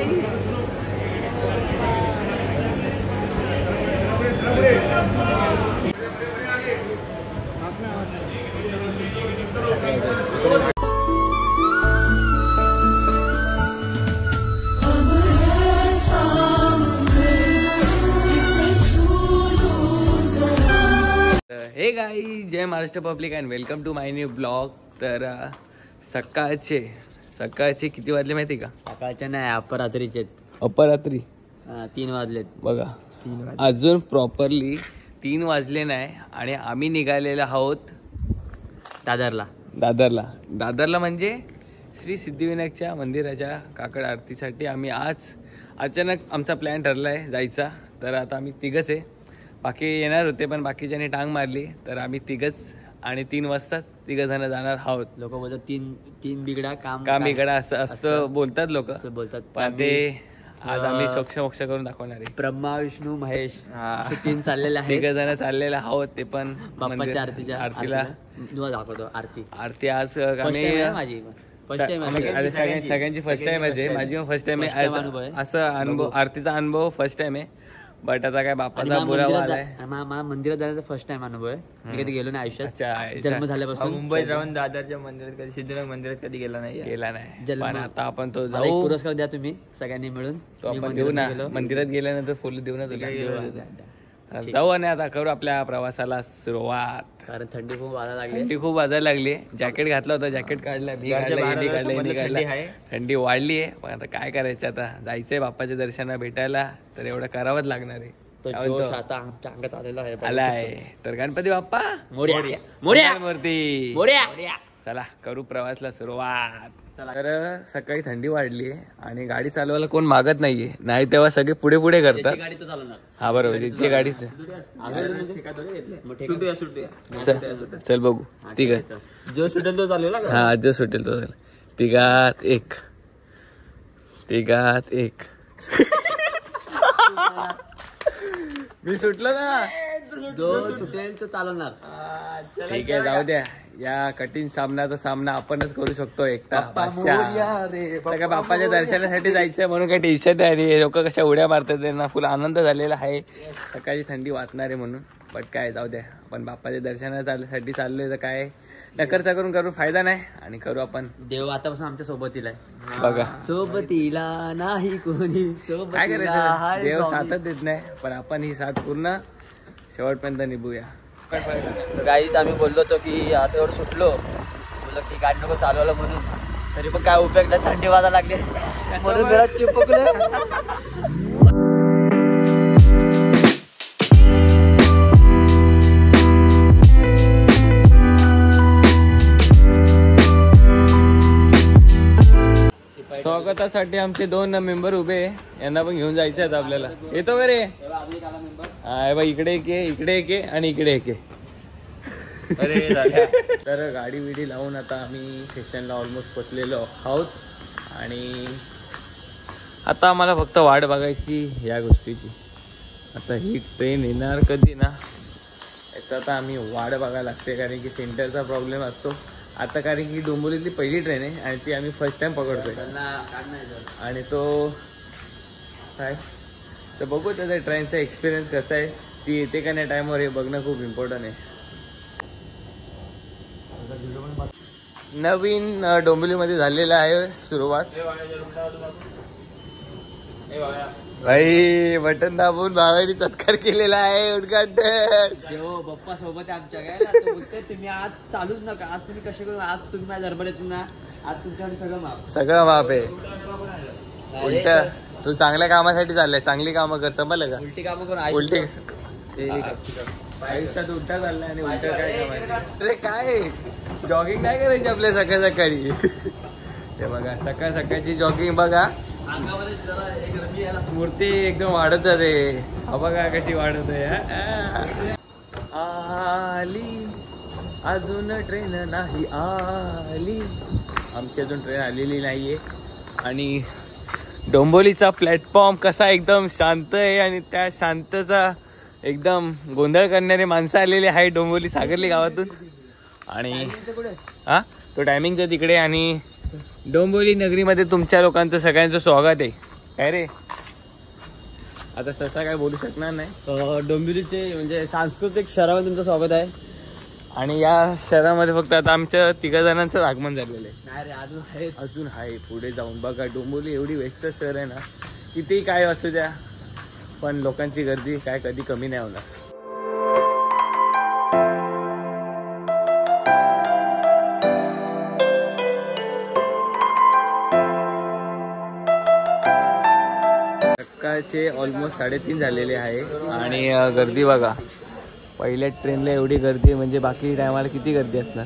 हे गाई, जय Maharashtra public and welcome to my new blog. तर सकाळचे किती वाजले माहिती का? सकाळच्या नाही, अपरात्रीचे. अपरात्री 3 वाजलेत बघा. अजून प्रॉपरली 3 वाजले नाही आणि आम्ही निघालेलो आहोत दादरला म्हणजे श्री सिद्धिविनायकच्या मंदिराच्या काकड आरतीसाठी. आम्ही आज अचानक आमचा प्लॅन ठरला आहे जायचा. तर आता आम्ही तिघच आहे, बाकी येणार होते पण बाकीच्याने टांग मारली. तर आम्ही तिघच आणि 3 वाजताच 3 जण जाणार आहोत. लोक बोलतात तीन बिगडा काम बिगडा असं बोलतात लोक, बोलतात. पण ते आज आम्ही मोक्ष करून दाखवणार आहे. ब्रह्मा विष्णू महेश असे 3 चाललेले आहेत. 3 जण चाललेले आहोत. ते पण बाप्पाच्या आरतीला दाखवतो. आरती आज माझी फर्स्ट टाइम आहे. सगळ्यांची फर्स्ट टाइम आहे. माझी पण फर्स्ट टाइम आहे. असं अनुभव, आरतीचा अनुभव फर्स्ट टाइम आहे. बट आता काय बाप्पाचा बोलावा आलाय. मला मंदिरात जाण्याचा फर्स्ट टाइम अनुभव आहे. मी कधी गेलो नाही आयुष्यात, जन्म झाल्यापासून. मुंबईत राहून दादरच्या मंदिरात कधी, सिद्धिविनायक मंदिरात कधी गेला नाही. पण आता आपण तो एक जाऊ. पुरस्कार द्या तुम्ही सगळ्यांनी मिळून. तो आपण देऊ ना. मंदिरात गेल्यानंतर फुल देऊ ना तुला. जाऊ आणि आता करू आपल्या प्रवासाला सुरुवात. कारण थंडी खूप वाजायला लागली. जॅकेट घातलं होतं, जॅकेट काढलं, मी काढलं. थंडी वाढली आहे. पण आता काय करायचं, आता जायचंय बाप्पाच्या दर्शनाला भेटायला. तर एवढं करावंच लागणार आहे. तो जोश आता आमच्या अंगात आलेला आहे. आलाय. तर गणपती बाप्पा मोरया मूर्ती. चला करू प्रवासला सुरुवात. तर सकाळी थंडी वाढली आहे आणि गाडी चालवायला कोण मागत नाहीये. नाही तेव्हा सगळे पुढे पुढे करतात. हा बरोबर, जी गाडी. चल बघू. ठीक आहे, जो सुटेल तो चालेल. हा, जो सुटेल तो चालेल. तिघात एक. मी सुटलो ना. जो सुटेल तो चालवणार. ठीक आहे, जाऊ द्या. या कठीण सामना आपणच करू शकतो एकटा. काय बाप्पाच्या दर्शनासाठी जायचंय म्हणून काही टेन्शन नाही. लोक कशा उड्या मारतात, त्यांना फुल आनंद झालेला आहे. सकाळची थंडी वाचणार आहे म्हणून. बट काय जाऊ द्या, आपण बाप्पाच्या दर्शनासाठी चाललोय तर काय नकरचा करून फायदा नाही. आणि करू आपण. देव आतापासून आमच्या सोबतीला आहे बघा. सोबतीला नाही कोणी, काय करायचं, देव साथच देत नाही. पण आपण ही साथ पूर्ण शेवटपर्यंत निभूया. गाईच आम्ही बोललो होतो की आता एवढं सुटलो, बोललो की गाडी नको चालवायला म्हणून. तरी पण काय उपयोग नाही, थंडी वाजायला लागली म्हणून घरात चिपकलो. स्वागतासाठी आमचे 2 मेंबर उभे. यांना पण घेऊन जायचं आहे आपल्याला. येतो का रे? हा बा, इकडे एक आणि इकडे एक. तर गाडी विडी लावून आता आम्ही स्टेशनला ऑलमोस्ट पोचलेलो आहोत. आणि आता आम्हाला फक्त वाट बघायची या गोष्टीची. आता ही ट्रेन येणार कधी ना, याचा आता आम्ही वाट बघायला लागते. कारण की सेंटरचा प्रॉब्लेम असतो आता. कारण की डोंबिवलीतली पहिली ट्रेन आहे आणि ती आम्ही फर्स्ट टाइम पकडतोय. आणि तो काय तर बघू त्याचा ट्रेनचा एक्सपिरियन्स कसा आहे, ती येते का नाही टाइमवर, हे बघणं खूप इम्पॉर्टंट आहे. नवीन डोंबिवलीमध्ये झालेला आहे सुरुवात. भाई बटन दाबून भावानी सत्कार केलेला आहे. उद्घाटन देव बाप्पा सोबत आमच्या. काय बोलते तुम्ही आज चालूच नका. आज तुम्ही कसे करून, आज तुम्ही माझ्या दरबारात ना, आज तुमच्याकडे सगळं माफ आहे. उलट तू चांगल्या कामासाठी चाललाय. चांगली कामं कर, समजलं का? उलटी कामं करून उलटी आयुष्यात उलटा चाललाय. आणि उलट काय कामायचं? अरे काय जॉगिंग नाही करायची आपल्या सकाळी. हे बघा, सकाळची जॉगिंग बघा. स्मृती एकदम वाढत जाते. हा बघा कशी वाढत आहे. आली अजून ट्रेन नाही आली. आमची अजून ट्रेन आलेली नाहीये. आणि डोंबिवलीचा प्लॅटफॉर्म कसा एकदम शांत आहे. आणि त्या शांतचा एकदम गोंधळ करणारे माणसं आलेली आहे डोंबिवली सागरली गावातून. आणि हा तो टायमिंगचा तिकडे. आणि डोंबिवली नगरीमध्ये तुमच्या लोकांचं सगळ्यांचं स्वागत आहे. काय रे आता सहसा काय बोलू शकणार नाही. डोंबिवलीचे म्हणजे सांस्कृतिक शहरामध्ये तुमचं स्वागत आहे. आणि या शहरामध्ये फक्त आता आमच्या 3 जणांचं आगमन झालेलं आहे. नाही रे अजून आहेत. अजून आहे पुढे जाऊन बघा. डोंबिवली एवढी व्यस्त शहर आहे ना, कितीही काय असू द्या पण लोकांची गर्दी काय कधी कमी नाही होणार. सकाळचे ऑलमोस्ट 3:30 झालेले आहे आणि गर्दी बघा. पहिल्या ट्रेनला एवढी गर्दी म्हणजे बाकी टायमाला किती गर्दी असणार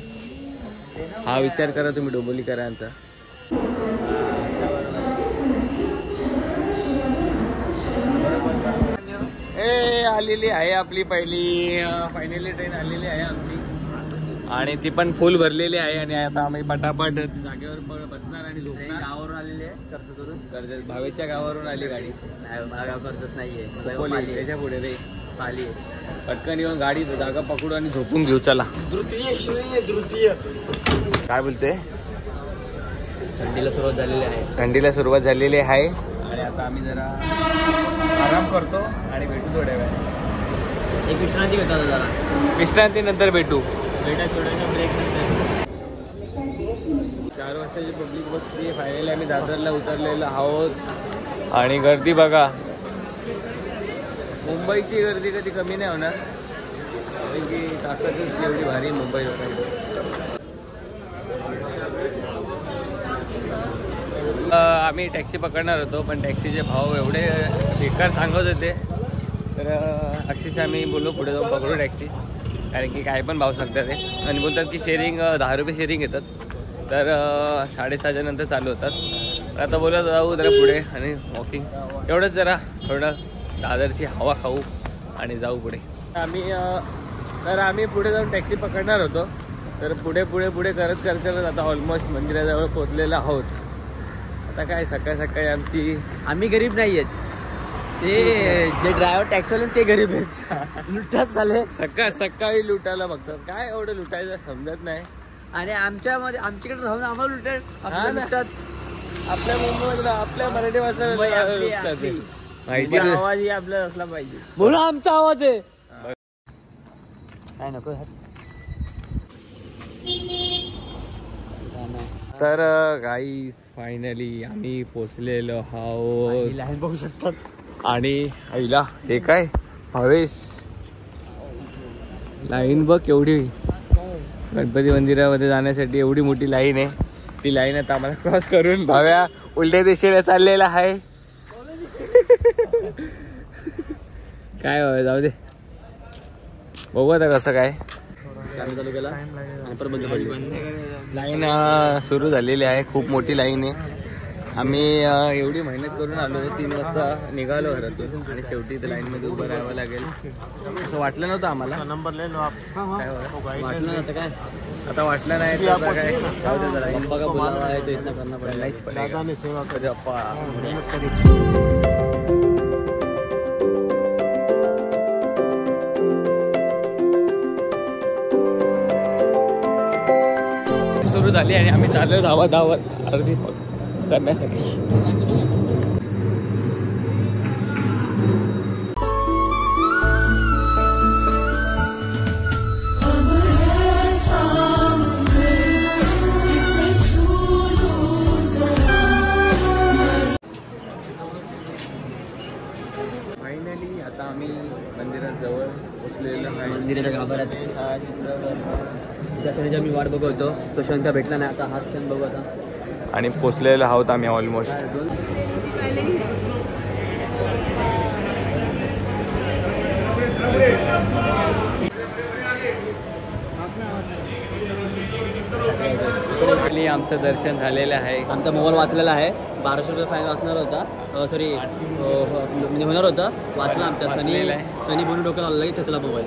हा विचार करा तुम्ही डोंबिवलीकरांचा. आलेली आहे आपली पहिली फायनली ट्रेन आलेली आहे आमची आणि ती पण फुल भरलेली आहे. आणि आता आम्ही पटापट जागेवर बसणार आणि झोपणार. गावावरून आलेले आहे कर्जतवरून. कर्जत भावेच्या गावावरून आली गाडी. नाही मला गाव कर्जत नाहीये. त्याच्या पुढे रे पाली पटकन येऊन गाडी जागा पकडू आणि झोपून घेऊ. चला तृतीय काय बोलते. थंडीला सुरुवात झालेली आहे. थंडीला सुरुवात झालेली आहे आणि आता आम्ही जरा आराम करतो आणि भेटू थोड्या वेळ. एक विश्रांती घेतात जरा. विश्रांतीनंतर भेटू. भेटा थोड्याशा ब्रेक नंतर. 4 वाजताची पब्लिक बसली. फायनली आम्ही दादरला उतरलेलो आहोत आणि गर्दी बघा. मुंबईची गर्दी कधी कमी नाही होणार कारण की ताकदच एवढी भारी मुंबई लोकांची. आम्ही टॅक्सी पकडणार होतो पण टॅक्सीचे भाव एवढे बेकार सांगत होते तर अक्षरशः आम्ही बोललो पुढे जाऊन पकडू टॅक्सी कारण की काय पण भाव सांगतात ते. आणि बोलतात की शेअरिंग 10 रुपये शेअरिंग येतात तर 6:30च्या नंतर चालू होतात. आता बोलत जाऊ जरा पुढे आणि वॉकिंग एवढंच जरा थोडं दादरची हवा खाऊ आणि जाऊ पुढे. आम्ही पुढे जाऊन टॅक्सी पकडणार होतो तर पुढे करत आता ऑलमोस्ट मंदिराजवळ पोहोचलेलो आहोत. आता काय सकाळी सकाळी आम्ही गरीब नाही आहेत. ते जे ड्रायव्हर टॅक्सीवाले ते गरीब आहेत. लुटतात झाले. सकाळी लुटायला बघतात. काय एवढं लुटायचं समजत नाही. आणि आमच्याकडे राहून आम्हाला लुटतात. आपल्या मुंबईमध्ये आपल्या मराठी भाषा माहिती आवाजही आपला असला पाहिजे म्हणून आमचा आवाज आहे. काय नको तर गाईस फायनली आम्ही पोचलेलो आहोत. लाईन बघू शकतात. आणि आईला हे काय भावेश लाईन बघ केवढी. गणपती मंदिरामध्ये जाण्यासाठी एवढी मोठी लाईन आहे. ती लाईन आता आम्हाला क्रॉस करून भाव्या उलट्या दिशेला चाललेला आहे. काय भाव्या जाऊ दे बघू आता कसं काय. लाईन सुरू झालेली आहे. खूप मोठी लाईन आहे. आम्ही एवढी मेहनत करून आलो. 3 वाजता निघालो घरातून आणि शेवटी तर लाईनमध्ये उभं राहावं लागेल असं वाटलं नव्हतं आम्हाला. वाटलं नव्हतं काय आता वाटलं नाही तर काय जाऊ दे जरा. पप्पा का बुलावा है तो इतना करना पड़ेगा. नाहीच पडेगा. सुरू झाली आणि आम्ही चाललो धावत अर्धी करण्यासाठी. फायनली आता आम्ही मंदिरात जवळ पोचलेलो आहे. मंदिराच्या गाभाऱ्यात त्या क्षणाची आम्ही वाट बघतो. तो क्षण काय भेटला नाही. आता हा क्षण बघू आता. आणि पोचलेलो आहोत आम्ही ऑलमोस्ट. आमचं दर्शन झालेलं आहे. आमचा मोबाईल वाचलेला आहे. 1200 रुपये फाईन वाचणार होता. सॉरी म्हणजे होणार होता. वाचला आमच्या सनी बोलून डोक्याला आला की त्याचला मोबाईल.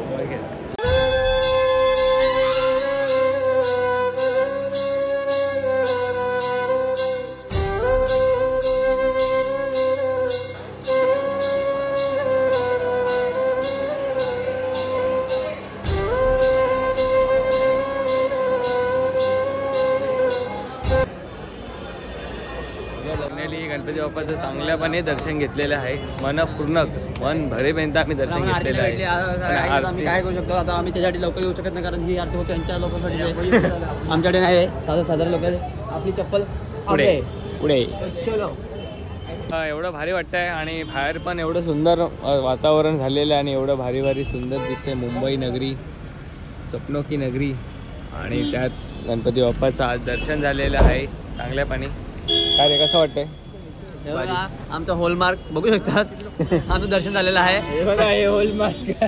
गणपती बाप्पाचं चांगल्यापणे दर्शन घेतलेलं आहे. मन भरेपर्यंत आम्ही दर्शन घेतलेलं आहे. आणि आम्ही आरती- काय करू शकतो आता, आम्ही त्याच्यासाठी लवकर येऊ शकत नाही कारण ही आरती होते त्यांच्या लोकांसाठी आहे. आमच्याकडे नाही आहे. साधारण लोक आपली चप्पल पुढे पुढे चलो. एवढं भारी वाटतंय आणि बाहेर पण एवढं सुंदर वातावरण झालेलं आहे आणि एवढं भारी भारी सुंदर दिसतंय. मुंबई नगरी, स्वप्नो की नगरी, आणि त्यात गणपती बाप्पाचं आज दर्शन झालेलं आहे चांगल्यापणे. काय रे, कसं वाटतंय? हे बघा आमचं हॉलमार्क बघू शकतात. आमचं दर्शन झालेलं आहे. हॉलमार्क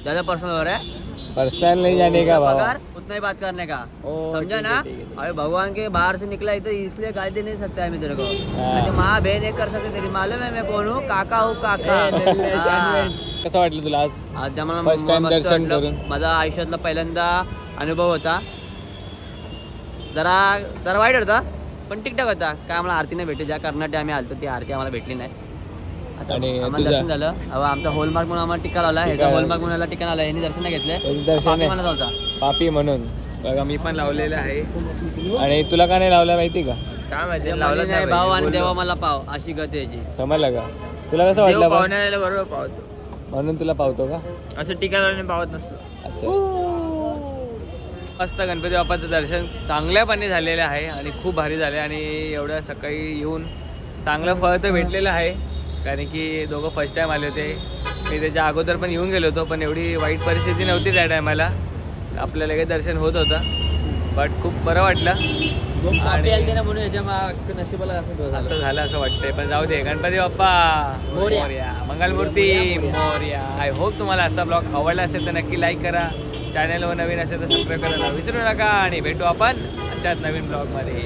ज्यादा पर्सनल हो रहा है, पर्सनल नहीं जाने का भाव. पगार उतना ही बात करने का, समझा ना. अरे भगवान के बाहर से निकला है तो इसलिए गाली दे नहीं सकता है मैं तेरे को. म्हणजे माँ बहन एक कर सकते, तेरी मालूम है मैं कौन हूँ, काका हूँ काका. कसं वाटलं तुला आज? आज आम्हाला First time मस्त दर्शन वाटलं. करून. माझा आयुष्यातला पहिल्यांदा अनुभव होता. जरा वाईट होता पण टिकटॉक होता. काय आम्हाला आरती नाही भेटली, ज्या कर्नाटक आम्ही आलतो ती आरती आम्हाला भेटली नाही. आता आणि आम्हाला तुझा- दर्शन झालं. आमचा हॉलमार्क म्हणून आम्हाला टिका लावला. ह्याचा हॉलमार्क म्हणून टिका लावला, यांनी दर्शन नाही घेतले. दर्शन पापी नाही. म्हणत होता. पापी म्हणून बघा मी पण लावलेलं आहे. आणि तुला का नाही लावला माहिती का? काय माहिती ते लावलं म्हणे नाही भाव आणि देवा मला पाव, अशी गत आहे याची. समजलं का? तुला कसं वाटलं पण? पाहुण्याला बरोबर पावतो, म्हणून तुला पावतो का? असं टीका लावून पावत नसतो. अच्छा. मस्त गणपती बाप्पाचं दर्शन चांगल्यापणे झालेलं आहे आणि खूप भारी झाले. आणि एवढ्या सकाळी येऊन चांगलं फळ तर भेटलेलं आहे कारण की दोघं फर्स्ट टाईम आले होते. मी त्याच्या अगोदर पण येऊन गेलो होतो पण एवढी वाईट परिस्थिती नव्हती त्या टायमाला. आपल्याला काही दर्शन होत होतं बट खूप बरं वाटलं. पापी आलते ना म्हणून याच्या नशिबाला असं झालं. असं झालं असं वाटतंय पण जाऊ दे. गणपती बाप्पा मोरया. मोरया, मंगलमूर्ती मोरया. आय होप तुम्हाला आजचा ब्लॉग आवडला असेल तर नक्की लाईक करा. चॅनलवर नवीन असेल तर सबस्क्राईब करायला विसरू नका आणि भेटू आपण अशाच नवीन ब्लॉगमध्ये.